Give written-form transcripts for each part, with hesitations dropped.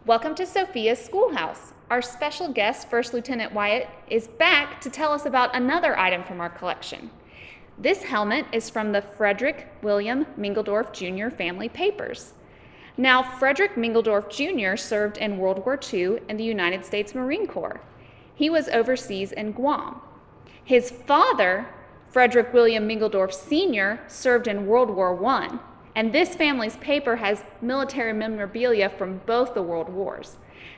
Welcome to Sophia's Schoolhouse. Our special guest, First Lieutenant Wyatt, is back to tell us about another item from our collection. This helmet is from the Frederick William Mingledorff Jr. family papers. Now, Frederick Mingledorff Jr. served in World War II in the United States Marine Corps. He was overseas in Guam. His father, Frederick William Mingledorff Sr., served in World War I, and this family's paper has military memorabilia from both the World Wars.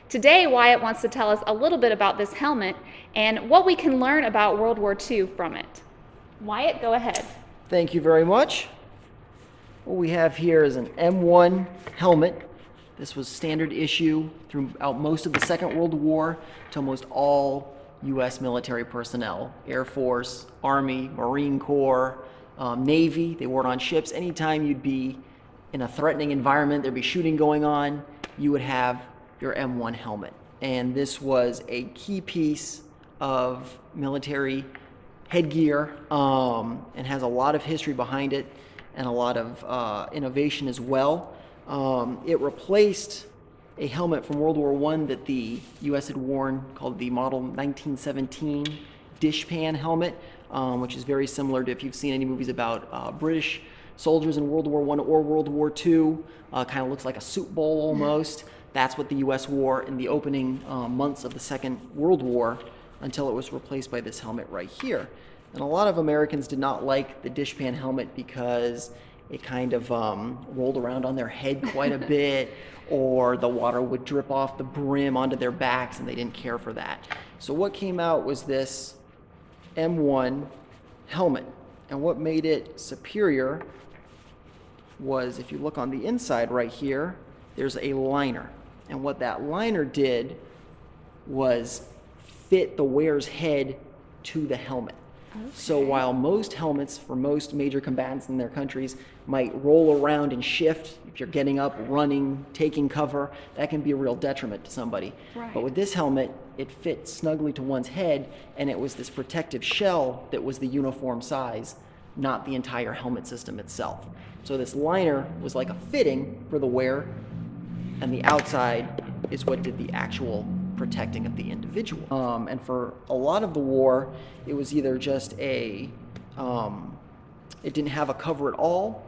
Today, Wyatt wants to tell us a little bit about this helmet and what we can learn about World War II from it. Wyatt, go ahead. Thank you very much. What we have here is an M1 helmet. This was standard issue throughout most of the Second World War to almost all U.S. military personnel, Air Force, Army, Marine Corps, Navy. They wore it on ships. Anytime you'd be in a threatening environment, there'd be shooting going on, you would have your M1 helmet. And this was a key piece of military headgear and has a lot of history behind it and a lot of innovation as well. It replaced a helmet from World War I that the U.S. had worn called the Model 1917 dishpan helmet, which is very similar to if you've seen any movies about British soldiers in World War I or World War II. Kind of looks like a soup bowl almost. That's what the U.S. wore in the opening months of the Second World War until it was replaced by this helmet right here. And a lot of Americans did not like the dishpan helmet because it kind of rolled around on their head quite a bit, or the water would drip off the brim onto their backs, and they didn't care for that. So what came out was this M1 helmet. And what made it superior was, if you look on the inside right here, there's a liner. And what that liner did was fit the wearer's head to the helmet. Okay. So while most helmets for most major combatants in their countries might roll around and shift, if you're getting up, running, taking cover, that can be a real detriment to somebody. Right. But with this helmet, it fit snugly to one's head, and it was this protective shell that was the uniform size, not the entire helmet system itself. So this liner was like a fitting for the wearer, and the outside is what did the actual protecting of the individual. And for a lot of the war, it was either just it didn't have a cover at all,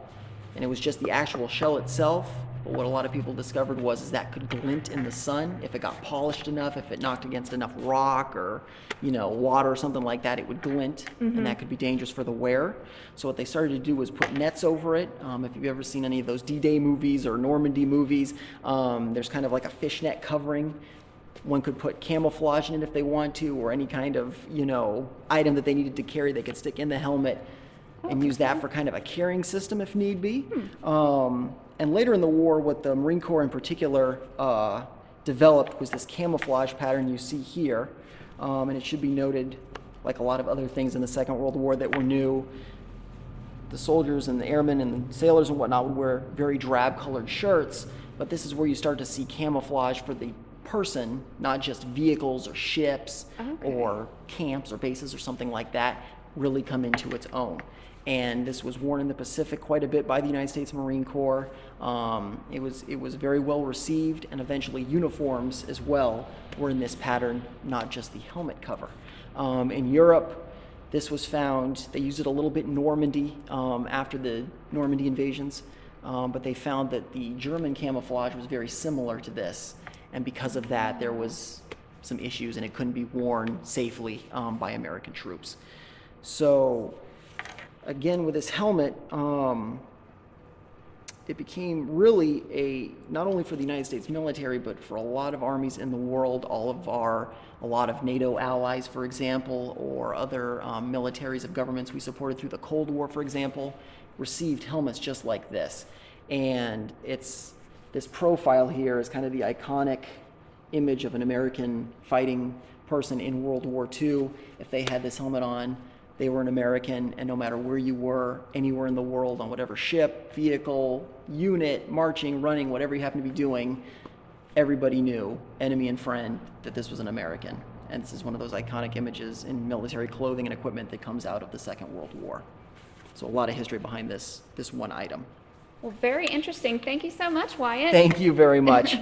and it was just the actual shell itself. But what a lot of people discovered was that could glint in the sun. If it got polished enough, if it knocked against enough rock or water or something like that, it would glint, and that could be dangerous for the wearer. So what they started to do was put nets over it. If you've ever seen any of those D-Day movies or Normandy movies, there's kind of like a fishnet covering. One could put camouflage in it if they want to, or any kind of item that they needed to carry they could stick in the helmet and use that for kind of a carrying system if need be. And later in the war, what the Marine Corps in particular developed was this camouflage pattern you see here. And it should be noted, like a lot of other things in the Second World War that were new, the soldiers and the airmen and the sailors and whatnot would wear very drab colored shirts, but this is where you start to see camouflage for the person, not just vehicles or ships or camps or bases or something like that, really come into its own. And this was worn in the Pacific quite a bit by the United States Marine Corps. It was very well received, and eventually uniforms as well were in this pattern, not just the helmet cover. In Europe, this was found, they used it a little bit in Normandy after the Normandy invasions, but they found that the German camouflage was very similar to this, and because of that there was some issues and it couldn't be worn safely by American troops. So again, with this helmet, it became really not only for the United States military, but for a lot of armies in the world, a lot of NATO allies, for example, or other militaries of governments we supported through the Cold War, for example, received helmets just like this. And this profile here is kind of the iconic image of an American fighting person in World War II. If they had this helmet on, they were an American, and no matter where you were, anywhere in the world, on whatever ship, vehicle, unit, marching, running, whatever you happen to be doing, everybody knew, enemy and friend, that this was an American. And this is one of those iconic images in military clothing and equipment that comes out of the Second World War. So a lot of history behind this one item. Well, very interesting. Thank you so much, Wyatt. Thank you very much.